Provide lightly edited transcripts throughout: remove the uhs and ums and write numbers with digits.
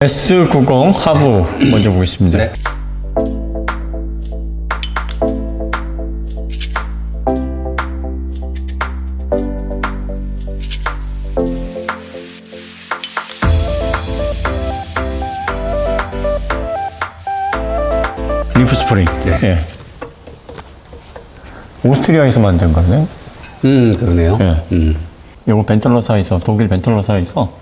S90 하부 먼저 보겠습니다. 네. 리프 스프링. 네. 예. 오스트리아에서 만든 거네. 그러네요. 예. 요거 벤틀러사에서, 독일 벤틀러사에서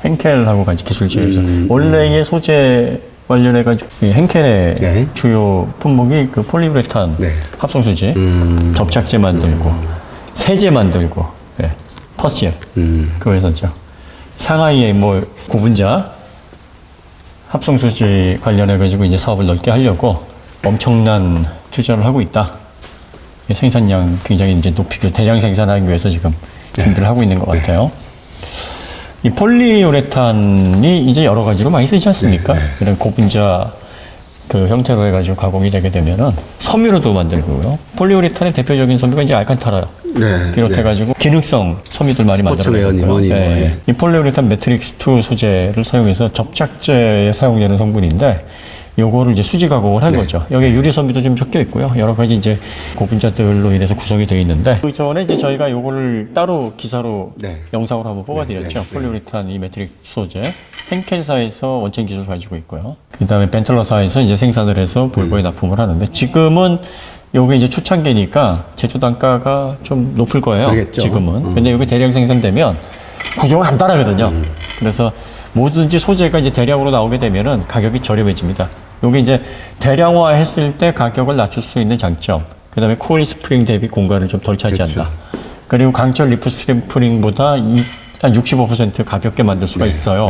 henkel하고 같이 기술지에서 원래의 소재 관련해가지고 이 henkel의 네. 주요 품목이 그 폴리우레탄 네. 합성수지, 접착제 만들고, 세제 만들고, 예. 퍼시엘 그 회사죠. 상하이의 뭐 고분자 합성수지 관련해가지고 이제 사업을 넓게 하려고 엄청난 투자를 하고 있다. 생산량 굉장히 이제 높이고 대량 생산하기 위해서 지금 준비를 하고 있는 것 같아요. 이 폴리우레탄이 이제 여러 가지로 많이 쓰지 않습니까? 이런 고분자 그 형태로 해가지고 가공이 되게 되면은 섬유로도 만들고요. 폴리우레탄의 대표적인 섬유가 이제 알칸타라 네. 비롯해가지고 기능성 섬유들 많이 스포츠웨어니 만들어내고요. 뭐니 네. 이 폴리우레탄 매트릭스2 소재를 사용해서 접착제에 사용되는 성분인데 요거를 이제 수지 가공을 한 거죠. 여기에 유리 섬유도 좀 섞여 있고요. 여러 가지 이제 고분자들로 인해서 구성이 되어 있는데 그 전에 이제 저희가 요거를 따로 기사로 영상으로 한번 뽑아드렸죠. 폴리우레탄 이 매트릭스 소재 henkel사에서 원천 기술 가지고 있고요. 그 다음에 벤틀러사에서 이제 생산을 해서 볼보에 납품을 하는데 지금은 요게 이제 초창기니까 제조 단가가 좀 높을 거예요. 그러겠죠. 지금은. 근데 요게 대량 생산되면 구조가 간단하거든요. 그래서 뭐든지 소재가 이제 대량으로 나오게 되면은 가격이 저렴해집니다. 요게 이제 대량화 했을 때 가격을 낮출 수 있는 장점. 그 다음에 코일 스프링 대비 공간을 좀 덜 차지한다. 그리고 강철 리프 스프링보다 한 65% 가볍게 만들 수가 있어요.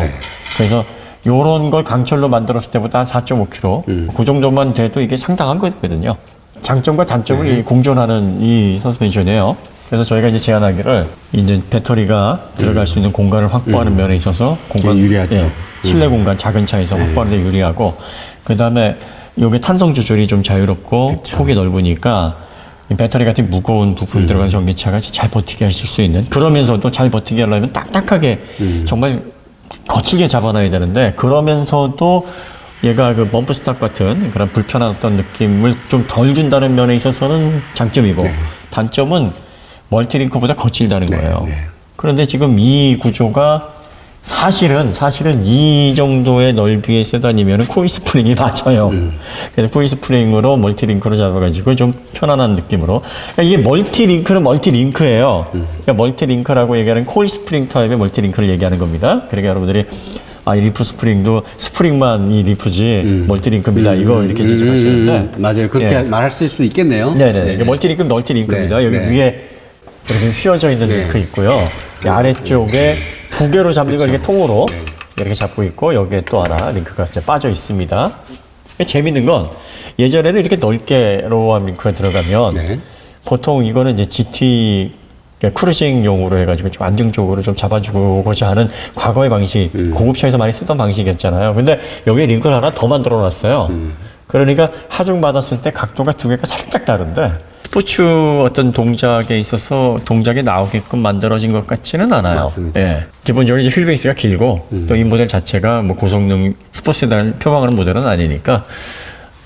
그래서 요런 걸 강철로 만들었을 때보다 한 4.5kg. 그 정도만 돼도 이게 상당한 거거든요. 장점과 단점을 공존하는 이 서스펜션이에요. 그래서 저희가 이제 제안하기를 이제 배터리가 들어갈 수 있는 공간을 확보하는 면에 있어서 공간 유리하죠. 예, 실내 공간 작은 차에서 확보하는 데 유리하고 그 다음에 요게 탄성 조절이 좀 자유롭고 폭이 넓으니까 이 배터리 같은 무거운 부품 들어간 전기차가 잘 버티게 하실 수 있는 그러면서도 잘 버티게 하려면 딱딱하게 정말 거칠게 잡아놔야 되는데 그러면서도 얘가 그 범프 스탑 같은 그런 불편한 어떤 느낌을 좀 덜 준다는 면에 있어서는 장점이고 단점은 멀티링크보다 거칠다는 거예요. 그런데 지금 이 구조가 사실은 이 정도의 넓이의 세단이면 코일 스프링이 맞아요. 그래서 코일 스프링으로 멀티링크로 잡아가지고 좀 편안한 느낌으로. 그러니까 이게 멀티링크는 멀티링크예요. 그러니까 멀티링크라고 얘기하는 코일 스프링 타입의 멀티링크를 얘기하는 겁니다. 그러니까 여러분들이 이 리프 스프링도 스프링만 이 리프지 멀티링크입니다. 이거 이렇게 지적하시는데 맞아요. 그렇게 말할 수 있겠네요. 네네. 멀티링크는 멀티링크입니다. 여기 위에 이렇게 휘어져 있는 링크 있고요. 아래쪽에 두 개로 잡는 걸 이렇게 통으로 이렇게 잡고 있고 여기에 또 하나 링크가 이제 빠져 있습니다. 재밌는 건 예전에는 이렇게 넓게 로우암 링크가 들어가면 보통 이거는 이제 GT 크루징용으로 해가지고 좀 안정적으로 좀 잡아주고자 하는 과거의 방식, 고급차에서 많이 쓰던 방식이었잖아요. 근데 여기에 링크를 하나 더 만들어 놨어요. 그러니까 하중 받았을 때 각도가 두 개가 살짝 다른데 스포츠 어떤 동작에 있어서 동작이 나오게끔 만들어진 것 같지는 않아요. 맞습니다. 예. 기본적으로 이제 휠베이스가 길고 또 이 모델 자체가 뭐 고성능 스포츠 세단을 표방하는 모델은 아니니까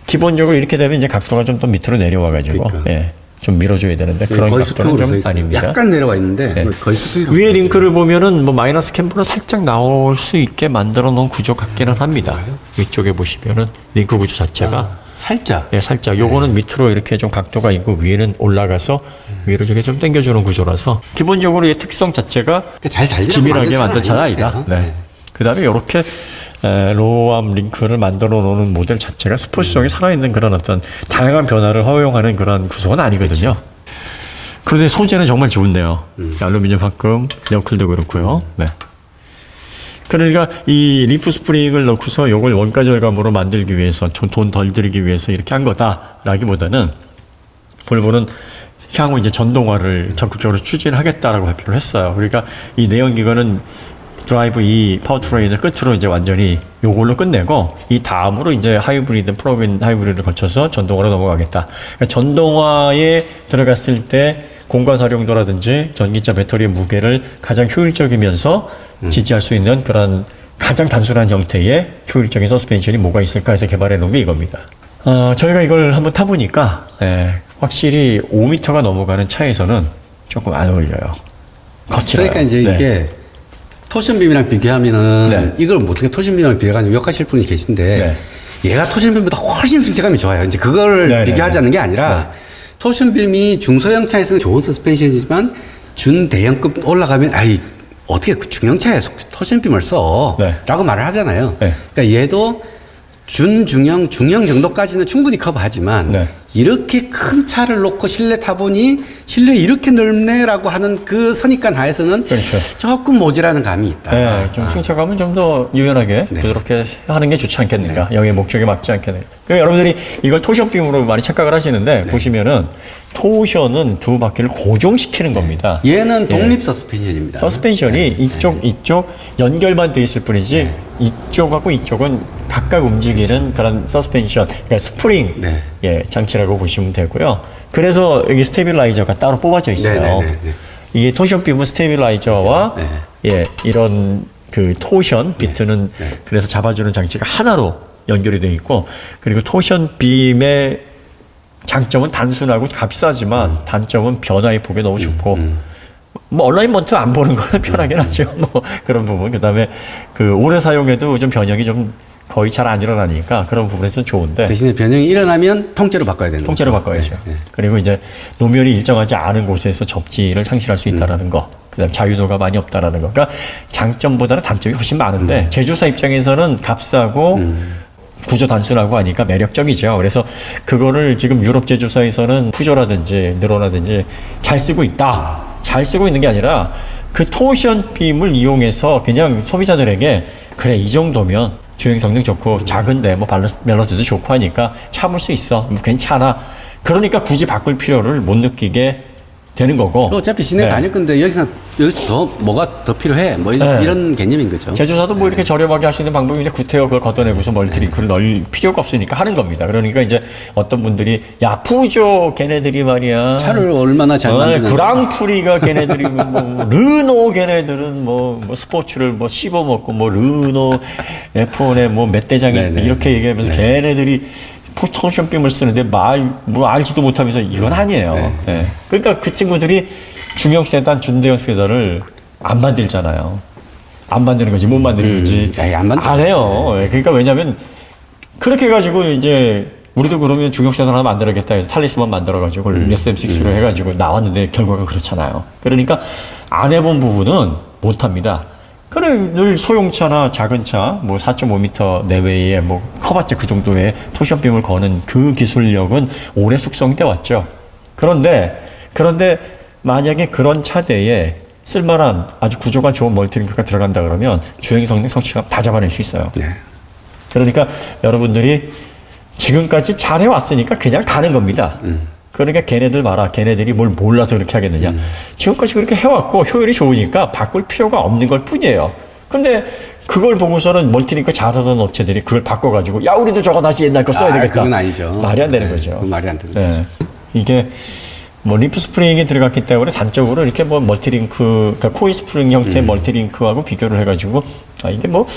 기본적으로 이렇게 되면 이제 각도가 좀 더 밑으로 내려와가지고 예. 좀 밀어줘야 되는데 그런 각도는 좀 아닙니다. 약간 내려와 있는데 거의 수평으로 위에 링크를 보면은 뭐 마이너스 캠버로 살짝 나올 수 있게 만들어 놓은 구조 같기는 합니다. 위쪽에 보시면은 링크 구조 자체가 살짝. 예, 살짝. 요거는 밑으로 이렇게 좀 각도가 있고 위에는 올라가서 위로 저게 좀 당겨주는 구조라서 기본적으로 이 특성 자체가 잘 달리는 기밀하게 만든 차는 아니다. 네. 그 다음에 이렇게 로우암 링크를 만들어 놓는 모델 자체가 스포츠성이 살아있는 그런 어떤 다양한 변화를 허용하는 그런 구성은 아니거든요. 그런데 소재는 정말 좋은데요. 알루미늄 합금, 너클도 그렇고요. 네. 그러니까 이 리프 스프링을 넣고서 이걸 원가 절감으로 만들기 위해서 돈 덜 들이기 위해서 이렇게 한 거다라기보다는 볼보는 향후 이제 전동화를 적극적으로 추진하겠다라고 발표를 했어요. 그러니까 이 내연기관은 드라이브 이 파워트레인을 끝으로 이제 완전히 요걸로 끝내고 이 다음으로 이제 하이브리드, 플러그인 하이브리드를 거쳐서 전동화로 넘어가겠다. 그러니까 전동화에 들어갔을 때 공간 활용도라든지 전기차 배터리의 무게를 가장 효율적이면서 지지할 수 있는 그런 가장 단순한 형태의 효율적인 서스펜션이 뭐가 있을까 해서 개발해 놓은 게 이겁니다. 저희가 이걸 한번 타보니까 확실히 5m가 넘어가는 차에서는 조금 안 어울려요. 거칠어요. 그러니까 이제 네. 이게 토션빔이랑 비교하면은 네. 이걸 어떻게 토션빔이랑 비교하냐면 욕하실 분이 계신데 얘가 토션빔보다 훨씬 승차감이 좋아요. 이제 그걸 네, 비교하자는 게 아니라 토션빔이 중소형 차에서는 좋은 서스펜션이지만 준대형급 올라가면 아이 어떻게 그 중형차에 토션빔을 써? 네. 라고 말을 하잖아요. 네. 그러니까 얘도 중형 정도까지는 충분히 커버하지만 네. 이렇게 큰 차를 놓고 실내 타보니 실내 이렇게 넓네라고 하는 그 선입관 하에서는 그렇죠. 조금 모자라는 감이 있다. 네, 좀 승차감은 좀 더 유연하게 네. 부드럽게 하는 게 좋지 않겠는가. 영의 목적에 맞지 않겠는가. 그러니까 여러분들이 이걸 토션빔으로 많이 착각을 하시는데 보시면은 토션은 두 바퀴를 고정시키는 겁니다. 얘는 독립 서스펜션입니다. 서스펜션이 이쪽 연결만 돼 있을 뿐이지 이쪽하고 이쪽은 각각 움직이는 그런 서스펜션, 그러니까 스프링 장치라고 보시면 되고요. 그래서 여기 스테빌라이저가 따로 뽑아져 있어요. 이게 토션빔은 스테빌라이저와 이런 그 토션 비트는 그래서 잡아주는 장치가 하나로 연결이 되어 있고, 그리고 토션 빔의 장점은 단순하고 값싸지만 단점은 변화의 폭이 너무 좁고 뭐 얼라인먼트 안 보는 거는 편하긴 하죠. 뭐 그런 부분. 그다음에 그 오래 사용해도 좀 변형이 좀 거의 잘 안 일어나니까 그런 부분에서는 좋은데, 대신에 변형이 일어나면 통째로 바꿔야 되는 통째로 거죠. 바꿔야죠. 그리고 이제 노면이 일정하지 않은 곳에서 접지를 상실할 수 있다라는 거. 그다음 자유도가 많이 없다라는 거. 그러니까 장점보다는 단점이 훨씬 많은데 제조사 입장에서는 값싸고 구조 단순하고 하니까 매력적이죠. 그래서 그거를 지금 유럽 제조사에서는 푸조라든지 느로라든지 잘 쓰고 있다. 잘 쓰고 있는 게 아니라 그 토션 빔을 이용해서 그냥 소비자들에게 그래 이 정도면 주행 성능 좋고 작은데 뭐 밸런스도 좋고 하니까 참을 수 있어. 뭐 괜찮아. 그러니까 굳이 바꿀 필요를 못 느끼게 되는 거고. 어차피 시내 다닐 건데 여기서 더 뭐가 더 필요해? 뭐 이런 개념인 거죠. 제조사도 뭐 이렇게 저렴하게 할 수 있는 방법이 이제 구태여 그걸 걷어내고서 멀티링크를 넣을 필요가 없으니까 하는 겁니다. 그러니까 이제 어떤 분들이 야 푸조 걔네들이 말이야 차를 얼마나 잘 만드는 그랑프리가 걔네들이 뭐 르노 걔네들은 뭐 스포츠를 뭐 씹어먹고 뭐 르노 F1의 뭐 몇 대장이 이렇게 얘기하면서 걔네들이 토션빔을 쓰는데 뭐 알지도 못하면서 이건 아니에요. 그러니까 그 친구들이 중형 세단, 준대형 세단을 안 만들잖아요. 안 만드는 거지, 못 만드는 거지. 안 해요. 그러니까 왜냐면 그렇게 해가지고 이제 우리도 그러면 중형 세단 하나 만들어야겠다 해서 탈리스만 만들어가지고 SM6로 해가지고 나왔는데 결과가 그렇잖아요. 그러니까 안 해본 부분은 못 합니다. 그래, 늘 소형차나 작은 차, 뭐 4.5m 내외에 뭐 커봤자 그 정도의 토션빔을 거는 그 기술력은 오래 숙성돼 왔죠. 그런데 만약에 그런 차대에 쓸만한 아주 구조가 좋은 멀티링크가 들어간다 그러면 주행 성능, 성취감 다 잡아낼 수 있어요. 그러니까 여러분들이 지금까지 잘 해왔으니까 그냥 가는 겁니다. 그러니까 걔네들 봐라. 걔네들이 뭘 몰라서 그렇게 하겠느냐. 지금까지 그렇게 해왔고 효율이 좋으니까 바꿀 필요가 없는 걸 뿐이에요. 근데 그걸 보고서는 멀티링크 잘하던 업체들이 그걸 바꿔가지고 야 우리도 저거 다시 옛날 거 써야 되겠다. 그건 아니죠. 말이 안 되는 거죠. 그건 말이 안 되는 거죠. 이게 뭐 리프 스프링이 들어갔기 때문에 단적으로 이렇게 뭐 멀티링크, 그러니까 코일 스프링 형태의 멀티링크하고 비교를 해가지고 이게 뭐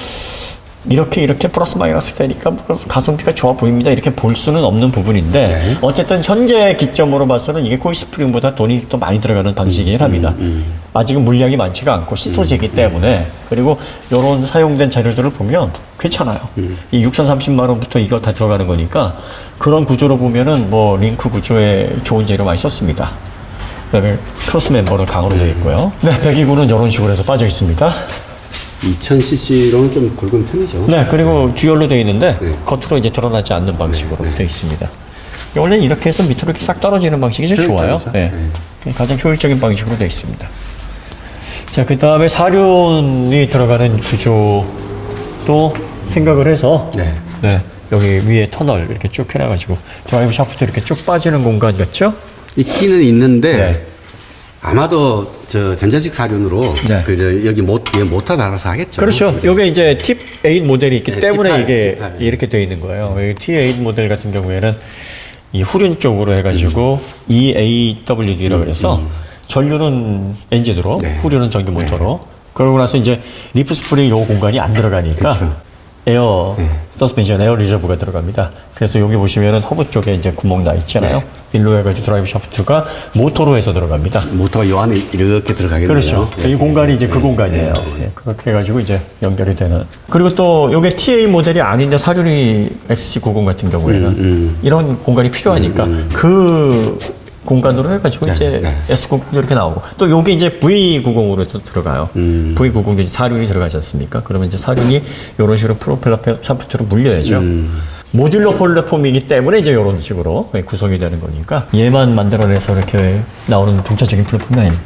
이렇게 플러스 마이너스 되니까 가성비가 좋아 보입니다. 이렇게 볼 수는 없는 부분인데 어쨌든 현재 기점으로 봐서는 이게 코일 스프링보다 돈이 더 많이 들어가는 방식이긴 합니다. 아직은 물량이 많지가 않고 시소재이기 때문에, 그리고 이런 사용된 자료들을 보면 괜찮아요. 이 6,030만 원부터 이거 다 들어가는 거니까 그런 구조로 보면은 뭐 링크 구조에 좋은 재료 많이 썼습니다. 그다음에 크로스 멤버는 강으로 되어 있고요. 네, 배기구는 이런 식으로 해서 빠져 있습니다. 2000cc로는 좀 굵은 편이죠. 네, 그리고 듀얼로 되어 있는데 겉으로 이제 드러나지 않는 방식으로 되어 있습니다. 원래 이렇게 해서 밑으로 이렇게 싹 떨어지는 방식이 제일 좋아요. 가장 효율적인 방식으로 되어 있습니다. 자, 그 다음에 사륜이 들어가는 구조도 생각을 해서 여기 위에 터널 이렇게 쭉 해놔가지고 드라이브 샤프트 이렇게 쭉 빠지는 공간 같죠? 있기는 있는데 아마도 저 전자식 사륜으로 여기 모터 달아서 하겠죠. 그렇죠. 이게 이제 팁 8 모델이 있기 때문에 이게 이렇게 되어 있는 거예요. T8 모델 같은 경우에는 이 후륜 쪽으로 해가지고 EAWD라고 그래서 전류는 엔진으로, 후륜은 전기 모터로 그러고 나서 이제 리프 스프링 요 공간이 안 들어가니까 그쵸. 에어 서스펜션, 에어 리저브가 들어갑니다. 그래서 여기 보시면은 허브 쪽에 이제 구멍 나 있잖아요. 일로 해가지고 드라이브 샤프트가 모터로 해서 들어갑니다. 모터가 요 안에 이렇게 들어가겠네요. 그렇죠. 이 공간이 이제 그 공간이에요. 예, 그렇게 해가지고 이제 연결이 되는. 그리고 또 이게 TA 모델이 아닌데 사륜이 XC90 같은 경우에는 이런 공간이 필요하니까 그 공간으로 해가지고 이제 S90 이렇게 나오고 또 여기 이제 V90으로 또 들어가요. V90도 이제 사륜이 들어가지 않습니까? 그러면 이제 사륜이 이런 식으로 프로펠러 샤프트로 물려야죠. 모듈러 플랫폼이기 때문에 이제 이런 식으로 구성이 되는 거니까 얘만 만들어내서 이렇게 나오는 동차적인 플랫폼이 아닙니다.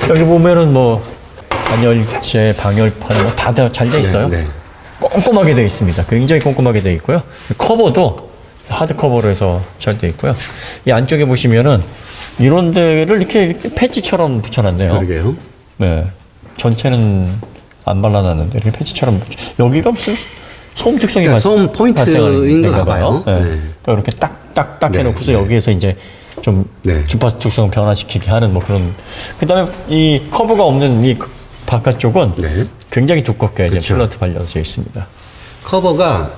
여기 보면은 뭐 단열재, 방열판 뭐 다 잘 돼 있어요. 네. 꼼꼼하게 돼 있습니다. 굉장히 꼼꼼하게 돼 있고요. 커버도 하드 커버로 해서 잘 돼 있고요. 이 안쪽에 보시면은 이런 데를 이렇게 패치처럼 붙여놨네요. 그러게요. 네. 전체는 안 발라놨는데 이렇게 패치처럼 여기가 무슨 소음 특성이 소음 포인트인가 봐요. 네. 네. 그러니까 이렇게 딱딱딱 네. 해놓고서 여기에서 이제 좀 네. 주파수 특성을 변화시키게 하는 뭐 그런. 그다음에 이 커브가 없는 이 바깥쪽은 네. 굉장히 두껍게 이제 그렇죠. 플러트 발려져 있습니다. 커버가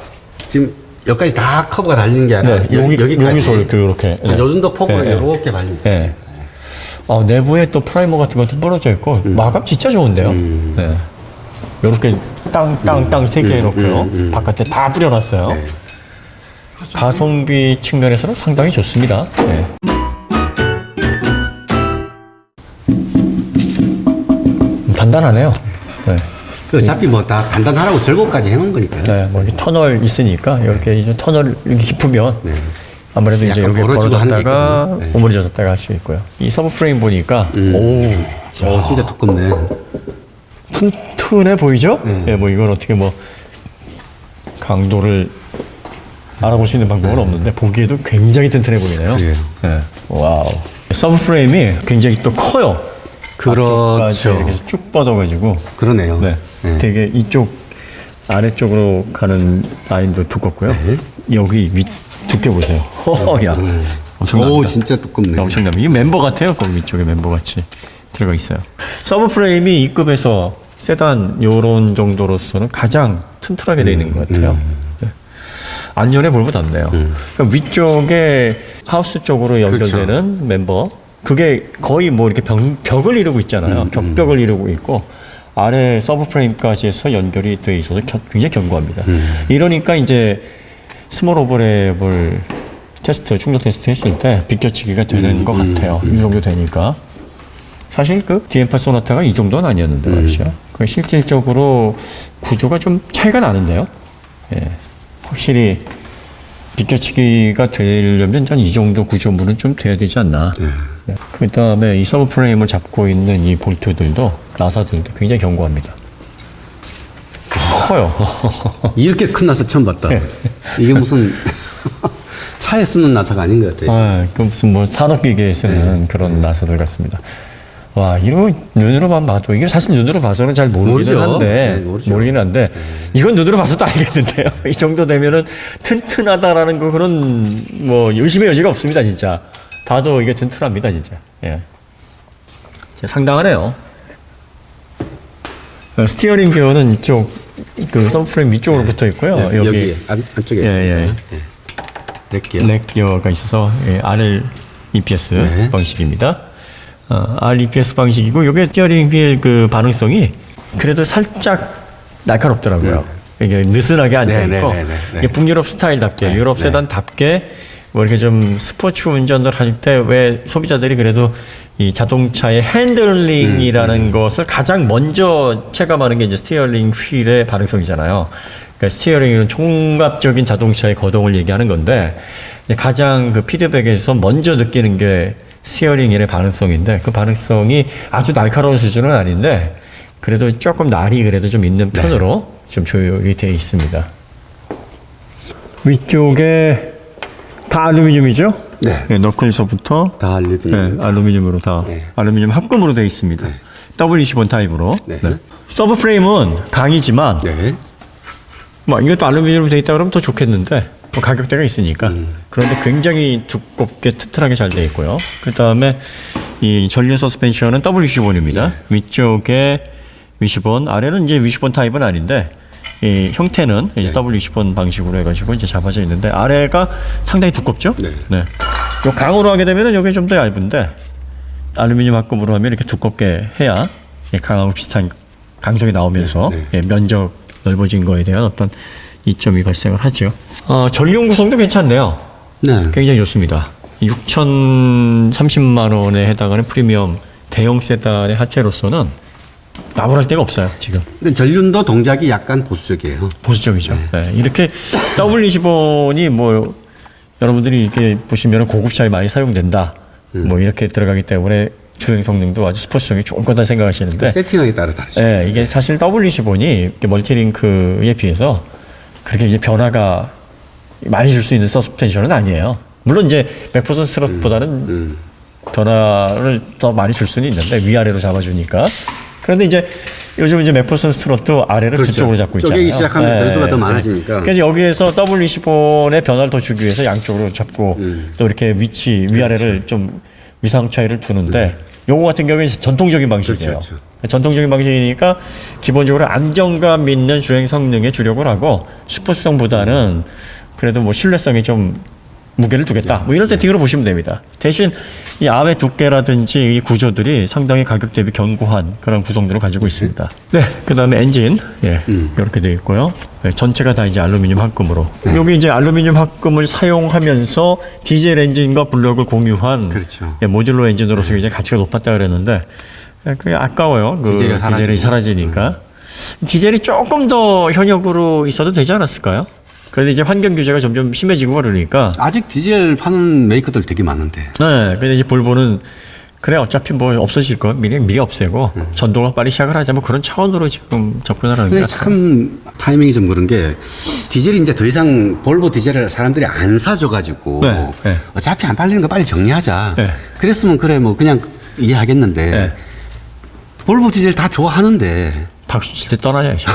지금 여기까지 다 커버가 달린 게 아니라 네, 여기서 이렇게 요 정도 폭으로 네. 이렇게 발려 있어요. 네. 내부에 또 프라이머 같은 것도 부러져 있고 마감 진짜 좋은데요. 네. 이렇게 땅 세 개 해놓고요. 바깥에 다 뿌려놨어요. 네. 가성비 측면에서는 상당히 좋습니다. 네. 단단하네요. 네. 어차피 뭐 다 간단하라고 절고까지 해놓은 거니까요. 네, 뭐 이렇게 터널 있으니까 이렇게 이제 터널 이렇게 깊으면 네. 아무래도 이제 약간 여기 벌어지고 하는 게 벌어졌다가 있거든요. 네. 오므려졌다가 할 수 있고요. 이 서브 프레임 보니까 진짜 두껍네. 튼튼해 보이죠? 예, 뭐 이건 어떻게 뭐 강도를 알아볼 수 있는 방법은 없는데 보기에도 굉장히 튼튼해 보이네요. 그래요. 예. 와우. 서브 프레임이 굉장히 또 커요. 그렇죠. 이렇게 쭉 뻗어가지고. 그러네요. 네. 네. 되게 이쪽 아래쪽으로 가는 라인도 두껍고요. 네. 여기 윗 두께 보세요. 야, 엄청납니다. 오, 진짜 두껍네. 엄청납니다. 이 멤버 같아요. 거기 위쪽에 멤버 같이 들어가 있어요. 서브 프레임이 2급에서 세단 요런 정도로서는 가장 튼튼하게 되어 있는 것 같아요. 네. 안전에 볼못없네요. 그러니까 위쪽에 하우스 쪽으로 연결되는 그렇죠. 멤버 그게 거의 뭐 이렇게 벽을 이루고 있잖아요. 격벽을 이루고 있고 아래 서브 프레임까지 해서 연결이 돼 있어서 굉장히 견고합니다. 이러니까 이제 스몰 오버랩을 테스트, 충돌 테스트 했을 때 비껴치기가 되는 것 같아요. 이 정도 되니까. 사실 그 DM8 소나타가 이 정도는 아니었는데 말이죠. 그 실질적으로 구조가 좀 차이가 나는데요. 예. 확실히 비껴치기가 되려면 한 이 정도 구조물은 좀 돼야 되지 않나. 네. 그 다음에 이 서브 프레임을 잡고 있는 이 볼트들도, 나사들도 굉장히 견고합니다. 커요. 이렇게 큰 나사 처음 봤다. 이게 무슨 차에 쓰는 나사가 아닌 것 같아요. 아, 그 무슨 뭐 산업기계에 쓰는 그런 나사들 같습니다. 와, 이거 눈으로만 봐도, 이게 사실 눈으로 봐서는 잘 모르기는 모르죠. 한데, 네, 모르죠. 모르기는 한데, 이건 눈으로 봐서도 알겠는데요. 이 정도 되면은 튼튼하다라는 거 그런, 뭐, 의심의 여지가 없습니다, 진짜. 봐도 이게 튼튼합니다, 진짜. 예. 진짜 상당하네요. 스티어링 기어는 이쪽, 그 서브프레임 위쪽으로 붙어 있고요. 네, 여기 안쪽에 예, 있습니다. 예. 렉기요. 렉 기어가 있어서 예, RL EPS 네. 방식입니다. R EPS 방식이고 이게 스티어링 휠 그 반응성이 그래도 살짝 날카롭더라고요. 이게 느슨하게 앉아 네, 있고 네, 네, 네. 이게 북유럽 스타일답게 네, 유럽 네. 세단답게 뭐 이렇게 좀 스포츠 운전을 할 때 왜 소비자들이 그래도 이 자동차의 핸들링이라는 것을 가장 먼저 체감하는 게 이제 스티어링 휠의 반응성이잖아요. 그러니까 스티어링은 총합적인 자동차의 거동을 얘기하는 건데 가장 그 피드백에서 먼저 느끼는 게 스티어링 휠의 반응성인데 그 반응성이 아주 날카로운 수준은 아닌데 그래도 조금 날이 그래도 좀 있는 편으로 좀 조율이 되어 있습니다. 위쪽에 다 알루미늄이죠? 네. 네, 너클서부터 다 알루미늄. 네, 알루미늄으로 다 네. 알루미늄 합금으로 되어 있습니다. W25 타입으로. 네. 네. 서브 프레임은 강이지만 네. 뭐 이것도 알루미늄으로 되어 있다 그러면 더 좋겠는데 뭐 가격대가 있으니까 그런데 굉장히 두껍게 튼튼하게 잘 되어 있고요. 그 다음에 이 전륜 서스펜션은 W15입니다. 위쪽에 위시본, 아래는 이제 위시본 타입은 아닌데 이 형태는 이제 W 위시본 방식으로 해가지고 이제 잡아져 있는데 아래가 상당히 두껍죠. 네. 요 강으로 하게 되면은 여기 좀 더 얇은데 알루미늄 합금으로 하면 이렇게 두껍게 해야 강하고 비슷한 강성이 나오면서 면적 넓어진 거에 대한 어떤 이점이 발생을 하죠. 전용 구성도 괜찮네요. 네. 굉장히 좋습니다. 6,030만 원에 해당하는 프리미엄 대형 세단의 하체로서는 나무랄 데가 없어요 지금. 근데 전륜도 동작이 약간 보수적이에요. 보수적이죠. 네. 이렇게 W20이 뭐 여러분들이 이렇게 보시면 고급차에 많이 사용된다. 뭐 이렇게 들어가기 때문에 주행 성능도 아주 스포츠성이 좋을 거다 생각하시는데 세팅하기에 따라 다르죠. 네, 이게 사실 W20이 멀티링크에 비해서 그렇게 이제 변화가 많이 줄 수 있는 서스펜션은 아니에요. 물론 이제 맥퍼슨 스롯보다는 변화를 더 많이 줄 수는 있는데 위아래로 잡아주니까. 그런데 이제 요즘 이제 맥퍼슨 스롯도 아래를 그렇죠. 그쪽으로 잡고 있잖아요. 쪼개기 시작하면 변수가 더 많아지니까. 그래서 여기에서 W20의 변화를 더 주기 위해서 양쪽으로 잡고 또 이렇게 위아래를 좀 위상 차이를 두는데 요거 같은 경우에 전통적인 방식이에요. 그렇죠. 전통적인 방식이니까 기본적으로 안정감 있는 주행 성능에 주력을 하고 스포츠성보다는 그래도 뭐 신뢰성이 좀 무게를 두겠다. 뭐 이런 세팅으로 보시면 됩니다. 대신 이 암의 두께라든지 이 구조들이 상당히 가격 대비 견고한 그런 구성들을 가지고 있습니다. 네, 그 다음에 엔진 이렇게 되어 있고요. 전체가 다 이제 알루미늄 합금으로. 여기 이제 알루미늄 합금을 사용하면서 디젤 엔진과 블럭을 공유한 그렇죠. 모듈러 엔진으로서 이제 가치가 높았다 그랬는데 그게 아까워요. 그 디젤이 사라지니까. 디젤이 조금 더 현역으로 있어도 되지 않았을까요? 그런데 이제 환경 규제가 점점 심해지고 그러니까. 아직 디젤 파는 메이커들 되게 많은데. 네. 근데 이제 볼보는 그래 어차피 뭐 없어질 거 미리 없애고 전동을 빨리 시작을 하자 뭐 그런 차원으로 지금 접근을 하는 근데 것 같아요. 참 타이밍이 좀 그런 게 디젤이 이제 더 이상 볼보 디젤을 사람들이 안 사줘가지고 네. 어차피 안 팔리는 거 빨리 정리하자. 네. 그랬으면 그래 뭐 그냥 이해하겠는데 네. 볼보 디젤 다 좋아하는데. 박수 칠 때 떠나야죠.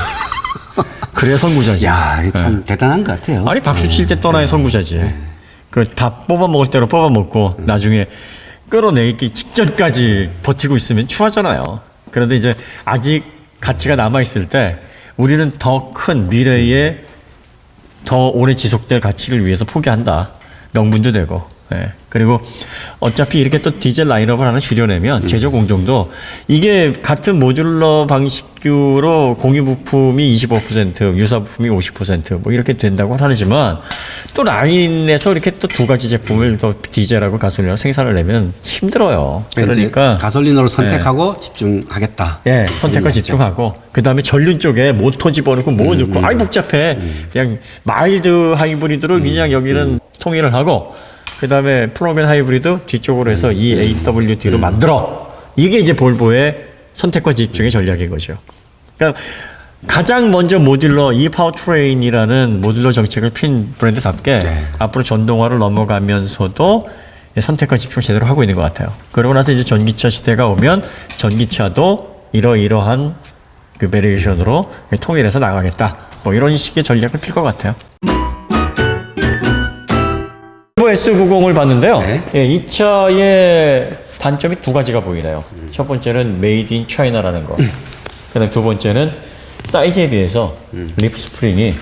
그래야 선구자지. 야, 참 대단한 것 같아요. 아니 박수 칠 때 떠나야 선구자지. 그 다 뽑아 먹을 대로 뽑아 먹고 나중에 끌어내기 직전까지 버티고 있으면 추하잖아요. 그런데 이제 아직 가치가 남아 있을 때 우리는 더 큰 미래에 더 오래 지속될 가치를 위해서 포기한다. 명분도 되고. 예. 그리고 어차피 이렇게 또 디젤 라인업을 하나 줄여내면 제조 공정도 이게 같은 모듈러 방식으로 공유 부품이 25%, 유사 부품이 50% 이렇게 된다고 하지만 또 라인에서 이렇게 또 두 가지 제품을 더 디젤하고 가솔린으로 생산을 내면 힘들어요. 그러니까 가솔린으로 선택하고 집중하겠다. 예, 선택과 집중하고 그 다음에 전륜 쪽에 모터 집어넣고 뭐 넣고 아이 복잡해. 그냥 마일드 하이브리드로 그냥 여기는 통일을 하고 그 다음에 플러그인 하이브리드 뒤쪽으로 해서 EAWD로 만들어. 이게 이제 볼보의 선택과 집중의 전략인 거죠. 그러니까 가장 먼저 모듈러 이 파워트레인이라는 모듈러 정책을 핀 브랜드답게 앞으로 전동화를 넘어가면서도 선택과 집중을 제대로 하고 있는 것 같아요. 그러고 나서 이제 전기차 시대가 오면 전기차도 이러이러한 그 베리에이션으로 통일해서 나가겠다. 뭐 이런 식의 전략을 필 것 같아요. S90을 봤는데요. 예, 이 차의 단점이 두 가지가 보이네요. 첫 번째는 메이드 인 차이나라는 거. 그다음 두 번째는 사이즈에 비해서 리프 스프링이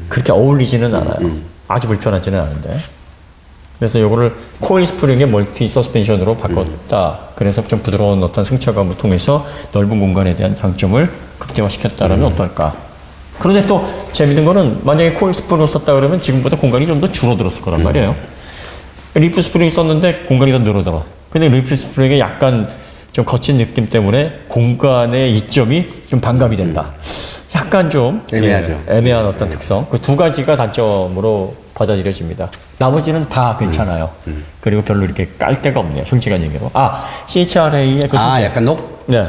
그렇게 어울리지는 않아요. 아주 불편하지는 않은데. 그래서 이거를 코일 스프링의 멀티 서스펜션으로 바꿨다. 그래서 좀 부드러운 어떤 승차감을 통해서 넓은 공간에 대한 장점을 극대화시켰다라면 어떨까. 그런데 또 재밌는 거는 만약에 코일 스프링을 썼다 그러면 지금보다 공간이 좀 더 줄어들었을 거란 말이에요. 리프 스프링 썼는데 공간이 더 늘어들어. 근데 리프 스프링의 약간 좀 거친 느낌 때문에 공간의 이점이 좀 반감이 된다. 약간 좀 애매하죠. 애매한 어떤 특성. 그 두 가지가 단점으로 받아들여집니다. 나머지는 다 괜찮아요. 그리고 별로 이렇게 깔 데가 없네요. 솔직한 얘기로. CHRA의 그 약간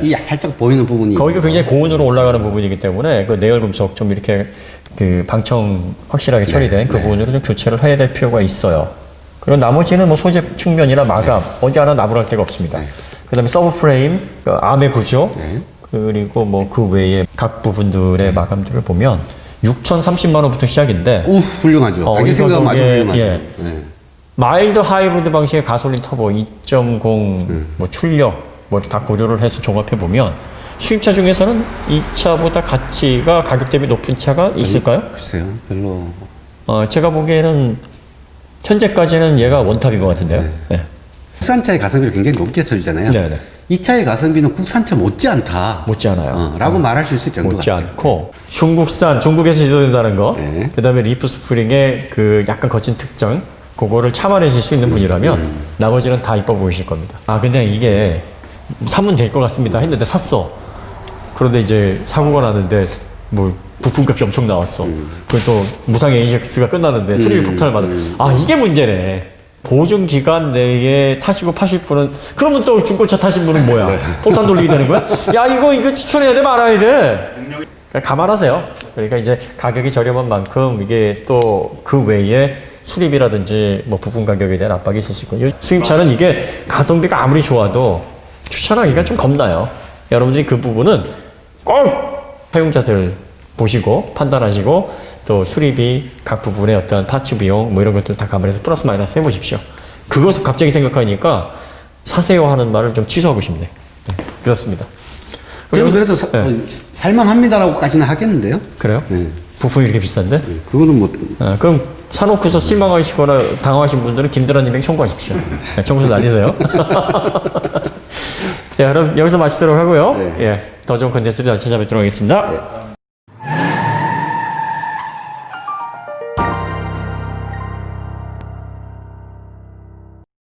이 살짝 보이는 부분이 거기가 굉장히 고온으로 올라가는 부분이기 때문에 그 내열 금속 좀 이렇게 그 방청 확실하게 처리된 그 부분으로 좀 교체를 해야 될 필요가 있어요. 그리고 나머지는 뭐 소재 측면이나 마감 어디 하나 나무랄 데가 없습니다. 그다음에 서브 프레임, 그 암의 구조, 그리고 뭐 그 외에 각 부분들의 마감들을 보면 6,030만 원부터 시작인데. 훌륭하죠. 자기 생각은 아주 훌륭하죠. 마일드 하이브리드 방식의 가솔린 터보 2.0 뭐 출력 뭐 다 고려를 해서 종합해 보면 수입차 중에서는 이 차보다 가치가 가격 대비 높은 차가 있을까요? 글쎄요, 별로. 제가 보기에는 현재까지는 얘가 원탑인 것 같은데요. 네. 국산차의 가성비를 굉장히 높게 쳐주잖아요. 네네. 이 차의 가성비는 국산차 못지않다. 못지않아요. 라고 말할 수 있을 정도 같아요. 못지않고 중국에서 시도된다는 거, 네. 그다음에 리프 스프링의 그 약간 거친 특정, 그거를 참아내실 수 있는 분이라면 나머지는 다 이뻐 보이실 겁니다. 근데 이게 사면 될 것 같습니다 했는데 샀어. 그런데 이제 사고가 났는데 뭐 부품값이 엄청 나왔어. 그리고 또 무상 AX가 끝났는데 수리비 폭탄을 받아. 이게 문제네. 보증 기간 내에 타시고 파실 분은, 그러면 또 중고차 타신 분은 뭐야? 폭탄 돌리게 되는 거야? 야, 이거 추천해야 돼, 말아야 돼? 그러니까 감안하세요. 그러니까 이제 가격이 저렴한 만큼 이게 또 그 외에 수리비라든지 뭐 부품 가격에 대한 압박이 있을 수 있고, 수입차는 이게 가성비가 아무리 좋아도 추천하기가 좀 겁나요. 여러분들이 그 부분은 꼭 사용자들 보시고 판단하시고, 또 수리비, 각 부분의 어떤 파츠 비용 뭐 이런 것들 다 감안해서 플러스 마이너스 해보십시오. 그것을 갑자기 생각하니까 사세요 하는 말을 좀 취소하고 싶네. 네, 그렇습니다. 저는 그래도 살만합니다라고까지는 하겠는데요. 그래요? 네. 부품이 이렇게 비싼데? 그거는 뭐. 그럼 사놓고서 실망하시거나 당황하신 분들은 김드라님에게 청구하십시오. 네, 청구서 날리세요. 자, 그럼 여기서 마치도록 하고요. 네. 예, 더 좋은 컨텐츠로 찾아뵙도록 하겠습니다. 네.